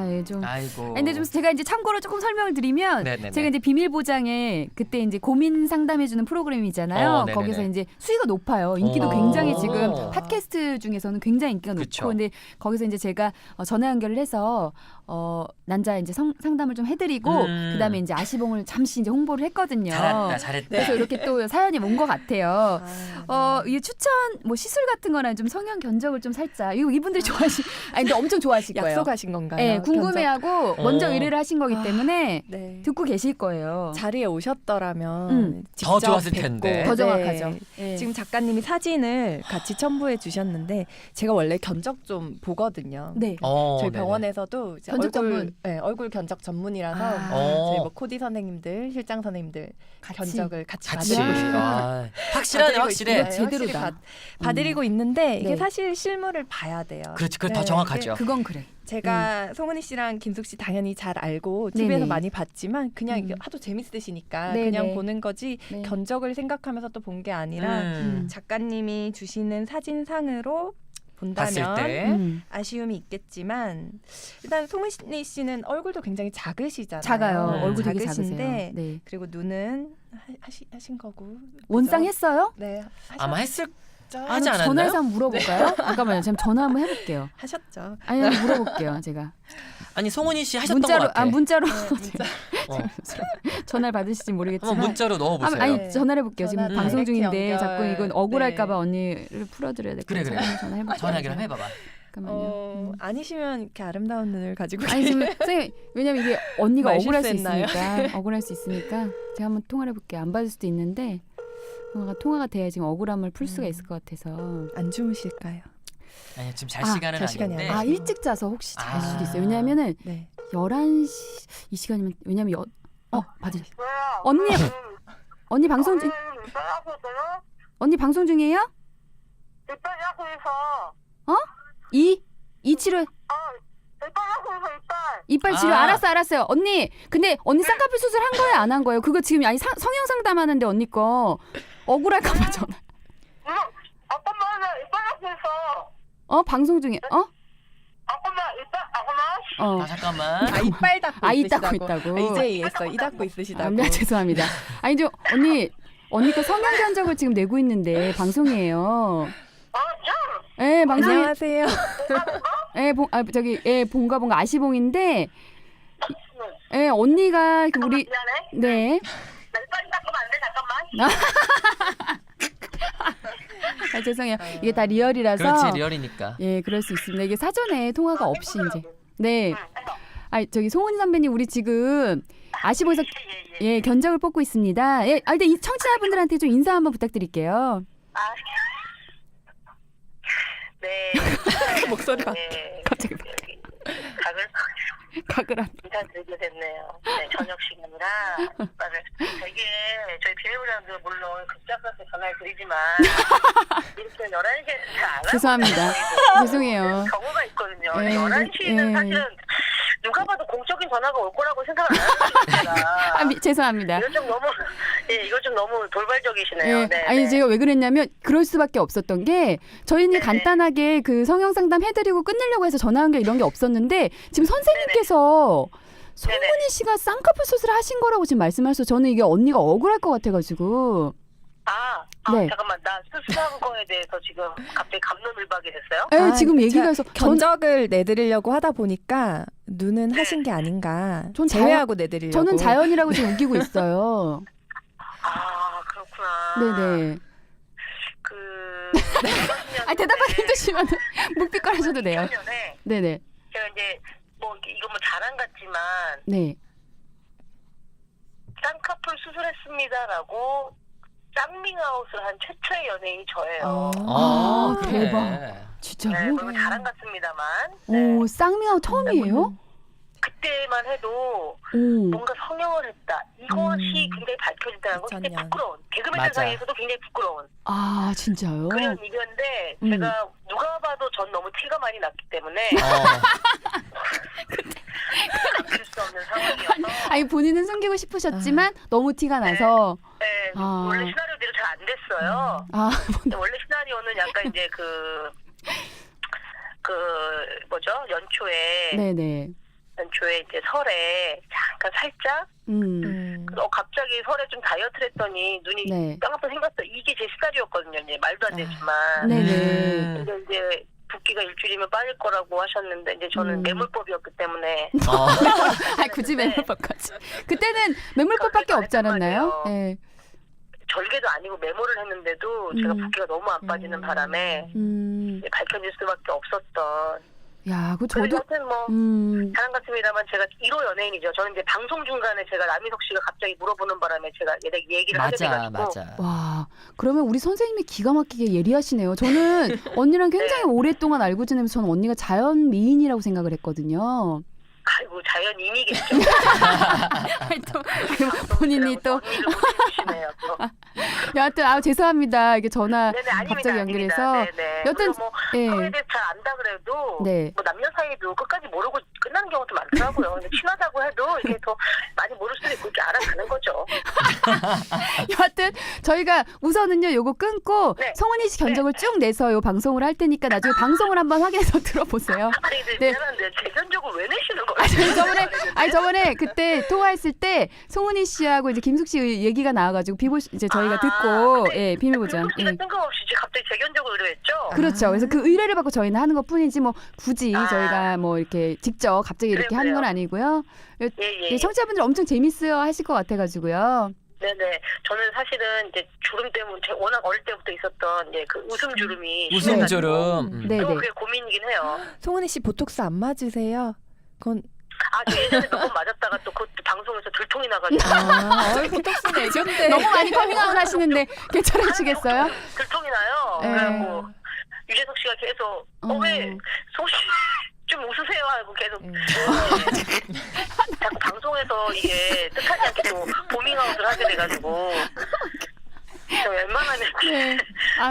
예, 좀. 아이고. 근데 좀 제가 이제 참고로 조금 설명을 드리면 네네네. 제가 이제 비밀 보장에 그때 이제 고민 상담해주는 프로그램이잖아요. 네네네. 거기서 이제 수위가 높아요. 인기도 어. 굉장히 지금 팟캐스트 중에서는 굉장히 인기가 높고, 그쵸. 근데 거기서 이제 제가 전화 연결을 해서 난자 이제 상담을 좀 해드리고 그다음에 이제 아시봉을 잠시 이제 홍보를 했거든요. 잘했다. 그래서 이렇게 또 사연이 온 것 같아요. 이 추천 뭐 시술 같은 거나 좀 성형 견적을 좀 살짝 이분들이 근데 엄청 좋아하실 거예요. 약속하신 건가요? 네, 궁금해하고 먼저 의뢰를 하신 거기 때문에 네. 듣고 계실 거예요. 자리에 오셨더라면 더 직접 좋았을 뵙고. 텐데. 더 네. 정확하죠. 네. 지금 작가님이 사진을 같이 첨부해 주셨는데 제가 원래 견적 좀 보거든요. 네. 저희 네네. 병원에서도 이제 견적 전문. 얼굴 견적 전문이라서 저희 뭐 코디 선생님들, 실장 선생님들 견적을 같이 같이. 받으리고 있어요. 확실하네, 받으리고 확실해. 있어요. 제대로다. 확실히 받으리고 있는데 이게 네. 사실 실물을 봐야 돼요. 그렇지, 그게 더 네. 정확하죠. 그건 그래. 제가 송은이 씨랑 김숙 씨 당연히 잘 알고 TV에서 네네. 많이 봤지만 그냥 이게 하도 재밌으시니까 네네. 그냥 보는 거지 네. 견적을 생각하면서 또 본 게 아니라 작가님이 주시는 사진상으로 봤을 본다면 때. 아쉬움이 있겠지만 일단 송은이 씨는 얼굴도 굉장히 작으시잖아요. 작아요. 네. 얼굴 되게 작으신데 작으세요. 네. 그리고 눈은 하신 거고. 원상 그죠? 했어요? 네. 아마 했을 하셨죠. 하지 않았나요? 전화해서 한번 물어볼까요? 잠깐만요. 제가 전화 한번 해볼게요. 하셨죠. 아니, 한번 물어볼게요. 제가 아니 송은이 씨 하셨던 문자로 것 같아. 문자로 네, 문자. 전화를 받으실지 모르겠지만 한번 문자로 넣어보세요. 아니 네. 전화를 해볼게요. 지금 전화 방송 다이렉트 중인데 연결. 자꾸 이건 억울할까봐 네. 언니를 풀어드려야 될 것 그래, 같아서 그래. 한번 전화해볼게요. 전화 그럼 해봐봐. 잠깐만요. 아니시면 이렇게 아름다운 눈을 가지고 아니 지금 선생님 왜냐면 이게 언니가 말 억울할 수 실수했나요? 있으니까 억울할 수 있으니까 제가 한번 통화를 해볼게요. 안 받을 수도 있는데 통화가 돼야 지금 억울함을 풀 수가 있을 것 같아서. 안 주무실까요? 아니 지금 잘 아, 시간은 잘 시간이 아닌데. 아니에요. 아 일찍 자서 혹시 잘 아. 수도 있어요. 왜냐면은 네. 11시 이 시간이면 왜냐면 받으 뭐야? 언니 방송 중 하고 있어요? 언니 방송 중이에요? 이빨 하고 있어. 이 치료 이빨 하고 있어, 이빨. 이빨 치료 아. 알았어요. 언니 근데 언니 쌍꺼풀 수술 한 거예요 안 한 거예요? 그거 지금 아니 성형 상담하는데 언니 거 억울할까봐 전화. 이거, 잠깐만, 나 이빨 하고 있어. 방송 중에 잠깐만, 이빨, 잠깐만. 아 잠깐만. 아 이빨 닫고 아, 이 있으시다고. 닦고 있다고. 아, 이제 이해했어. 이 닫고 있으시다고. 미안 죄송합니다. 아니 저 언니 거 성형 견적을 지금 내고 있는데 방송이에요. 참. 예 방송이 안녕하세요. 본가 아시봉인데 언니가 그 우리 미안해. 네. 나 이빨 닦으면 안 돼, 잠깐만. 죄송해요. 이게 다 리얼이라서 그렇지 리얼이니까. 예, 그럴 수 있습니다. 이게 사전에 통화가 없이 이제. 네. 송은이 선배님 우리 지금 아시보에서 예, 견적을 뽑고 있습니다. 예, 근데 이 청취자분들한테 좀 인사 한번 부탁드릴게요. 네. 목소리가 네. 갑자기 각을 안. 인사드리게 됐네요. 네, 저녁 시간이라 되게 저희 비밀부장도 물론 급작스럽게 전화를 드리지만 이렇게 11시에 잘안 죄송합니다. 죄송해요. 경우가 있거든요. 예, 11시는 예. 사실은 누가 봐도 공적인 전화가 올 거라고 생각을 안 하는 거니까. 죄송합니다. 이거 좀 너무 돌발적이시네요. 예, 네, 아니 네. 제가 왜 그랬냐면 그럴 수밖에 없었던 게 저희는 네네. 간단하게 그 성형 상담 해드리고 끝내려고 해서 전화 연결 이런 게 없었는데 지금 선생님께서 송은이 씨가 쌍꺼풀 수술을 하신 거라고 지금 말씀하셔서 저는 이게 언니가 억울할 것 같아가지고. 네. 잠깐만, 나 수술한 거에 대해서 지금 갑자기 감론을박이 됐어요? 예, 지금 제가 얘기가 해서 견적을 내드리려고 하다 보니까 눈은 하신 게 아닌가. 전 제외하고 내드리려고. 저는 자연이라고 지금 우기고 있어요. 그렇구나. 네네. 대답하기 힘드시면 묵비권 하셔도 돼요. 2000년에 네네. 제가 이제 이거 자랑 같지만 네. 쌍꺼풀 수술했습니다라고 쌍밍아웃을 한 최초의 연예인이 저예요. 아, 그래. 대박. 네, 진짜로? 그건 자랑 같습니다만. 네. 오, 쌍미아웃 처음이에요? 그때만 해도 오. 뭔가 성형을 했다. 이것이 굉장히 밝혀진다는 건 굉장히 2000년. 부끄러운. 개그맨들 맞아. 사이에서도 굉장히 부끄러운 아, 진짜요? 그런 일이었는데 제가 누가 봐도 전 너무 티가 많이 났기 때문에 감출 수 없는 상황이어서 아니, 본인은 숨기고 싶으셨지만 너무 티가 나서. 네, 아. 원래 시나리오대로 잘 안 됐어요. 아, 근데 원래 시나리오는 약간 이제 연초에 이제 설에 잠깐 살짝 갑자기 설에 좀 다이어트를 했더니 눈이 네. 쌍꺼풀 생겼어. 이게 제 시나리오였거든요. 이제 말도 안 되지만. 네네. 근데 이제 붓기가 일주일이면 빠질 거라고 하셨는데 이제 저는 매몰법이었기 때문에 아, 굳이 매몰법까지. 그때는 매몰법밖에 없지 않았나요? 네. 절개도 아니고 메모를 했는데도 제가 붓기가 너무 안 빠지는 바람에 이제 밝혀질 수밖에 없었던. 야, 그 저도 저도. 하여튼 자랑 같습니다만 제가 1호 연예인이죠. 저는 이제 방송 중간에 제가 남희석 씨가 갑자기 물어보는 바람에 제가 얘기를 하게 돼가지고. 맞아. 와, 그러면 우리 선생님이 기가 막히게 예리하시네요. 저는 언니랑 굉장히 오랫동안 알고 지내면서 저는 언니가 자연 미인이라고 생각을 했거든요. 아이고 자연인이겠죠. 또 본인이 또 언니를 못 해주시네요. 또. 여하튼 죄송합니다. 이게 전화 네네, 아닙니다. 갑자기 연결해서 아닙니다. 네네. 여튼 뭐 예. 그거에 대해서 잘 안다 그래도 네. 뭐 남녀 사이도 끝까지 모르고 끝나는 경우도 많더라고요. 근데 친하다고 해도 이게 더 많이 모를 수도 있고 이렇게 알아가는 거죠. 여하튼 저희가 우선은요 요거 끊고 네. 송은이 씨 견적을 쭉 내서 요 방송을 할 테니까 나중에 방송을 한번 확인해서 들어보세요. 아니 근데 네. 미안한데 제 견적을 왜 내시는 거예요? 저번에 그때 통화했을 때 송은이 씨하고 이제 김숙 씨 얘기가 나와가지고 이제 저희가 듣고 예 비밀 보장. 김숙 씨가 뜬금없이 갑자기 제 견적을 의뢰했죠? 그렇죠. 그래서 그 의뢰를 받고 저희는 하는 것 뿐이지 뭐 굳이 저희가 뭐 이렇게 직접 갑자기 이렇게 하는 건 아니고요. 예. 청취자분들 엄청 재밌어 하실 것 같아가지고요. 네네. 저는 사실은 이제 주름 때문에 워낙 어릴 때부터 있었던 이제 그 웃음 주름이 웃음 심해가지고 주름. 네네. 그게 고민이긴 해요. 송은이 씨 보톡스 안 맞으세요? 그건 저 예전에 몇 번 맞았다가 또 그것도 방송에서 들통이 나가지고 보톡스는 애견데. 너무 많이 커밍아웃 하시는데 괜찮으시겠어요? 들통이 나요. 네. 그래갖고 유재석 씨가 계속 왜 소씨 좀 웃으세요 하고 계속 자꾸 방송에서 이게 뜻하지 않게 또 보밍아웃을 하게 돼가지고 좀 웬만하면 네.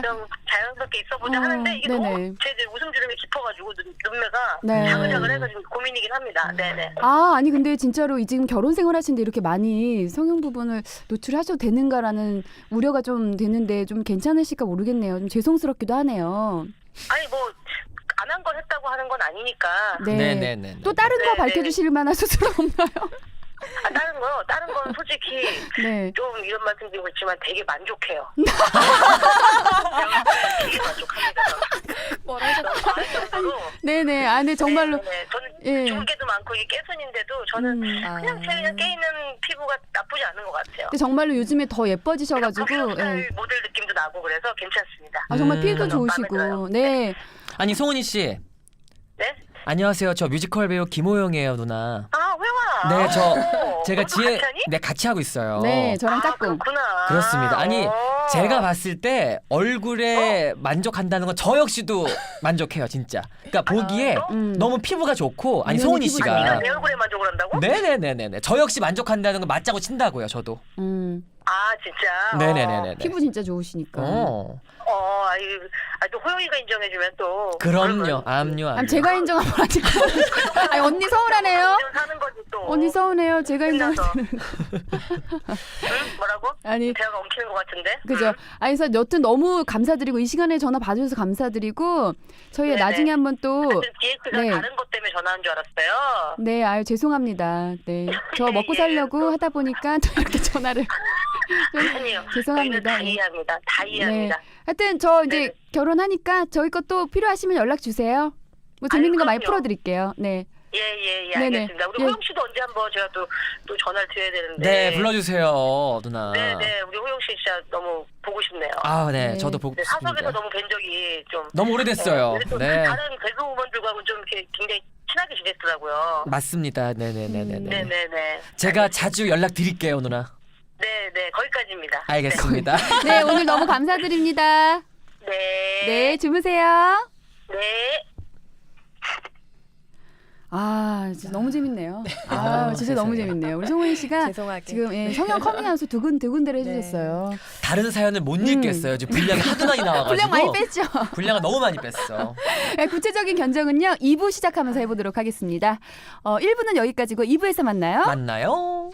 좀 자연스럽게 있어보자 하는데 이게 너무 네네. 제 웃음 주름이 깊어가지고 눈매가 네. 자글자글해서 지금 고민이긴 합니다. 네네. 아니 근데 진짜로 지금 결혼 생활 하시는데 이렇게 많이 성형 부분을 노출하셔도 되는가라는 우려가 좀 되는데 좀 괜찮으실까 모르겠네요. 좀 죄송스럽기도 하네요. 아니 뭐 안 한 걸 했다고 하는 건 아니니까. 네. 네네네. 또 다른 거 네네. 밝혀주실 만한 수술은 없나요? 다른 건 솔직히 네. 좀 이런 말씀드리고 있지만 되게 만족해요. 되게 만족합니다. 뭐라고? 너무 많은 정도로. 네네. 네 정말로. 네네. 저는 예. 좋은 게도 많고 이게 깨순인데도 저는 그냥 깨 있는 피부가 나쁘지 않은 것 같아요. 근데 정말로 요즘에 더 예뻐지셔가지고. 프로페셔널 예. 모델 느낌도 나고 그래서 괜찮습니다. 정말 피부도 저는 마음에 좋으시고. 들어요. 네. 아니 송은이 씨. 네? 안녕하세요. 저 뮤지컬 배우 김호영이에요, 누나. 회화. 네, 제가 너도 같이 하니? 같이 하고 있어요. 네, 저랑 짝꿍. 그렇구나. 그렇습니다. 아니, 제가 봤을 때 얼굴에 만족한다는 건 저 역시도 만족해요, 진짜. 그러니까 보기에 너무 피부가 좋고, 아니 당연히 송은이 피부 씨가 좋아요. 내 얼굴에 만족을 한다고? 네네네네. 저 역시 만족한다는 건 맞자고 친다고요, 저도. 진짜? 네네네네. 피부 진짜 좋으시니까. 또 호영이가 인정해주면 또. 그럼요. 암요. 아니, 제가 인정하면 아직. 아니, 언니 서운하네요. 사는 거지 또. 언니 서운해요. 제가 인정할 끝나서. 때는. 응? 뭐라고? 아니, 대화가 엉키는 것 같은데? 그죠. 아니, 그래서 여튼 너무 감사드리고, 이 시간에 전화 봐주셔서 감사드리고, 저희 네네. 나중에 한번 또. DX가 네. 다른 것 때문에 전화한 줄 알았어요. 네, 죄송합니다. 네. 저 먹고 살려고 하다 보니까 또 이렇게 전화를. 아니요. 죄송합니다. 저희는 다 이해합니다. 다 이해합니다. 하여튼 저 이제 네네. 결혼하니까 저희 것도 필요하시면 연락 주세요. 뭐 재밌는 거 많이 그럼요. 풀어드릴게요. 네. 예, 네네. 알겠습니다. 우리 예. 호영 씨도 언제 한번 제가 또 전화를 드려야 되는데. 네, 불러주세요, 누나. 네, 우리 호영 씨 진짜 너무 보고 싶네요. 네, 네. 저도 보고 네, 사석에서 싶습니다. 너무 뵌 적이 좀. 너무 오래됐어요. 근데 또 네. 다른 개그우먼들과는 좀 이렇게 굉장히 친하게 지냈더라고요. 맞습니다. 네네네네. 네네네. 제가 자주 연락드릴게요, 누나. 네, 거기까지입니다. 알겠습니다. 네, 오늘 너무 감사드립니다. 네. 네, 주무세요. 네. 진짜 너무 재밌네요. 진짜 세상에. 너무 재밌네요. 우리 송은 씨가 죄송하게. 지금 성형 커밍아웃을 두근두근대로 해주셨어요. 다른 사연을 못 읽겠어요. 지금 분량이 하도 많이 나와가지고. 분량 많이 뺐죠? 분량을 너무 많이 뺐어. 네, 구체적인 견적은요, 2부 시작하면서 해보도록 하겠습니다. 1부는 여기까지고 2부에서 만나요. 맞나요?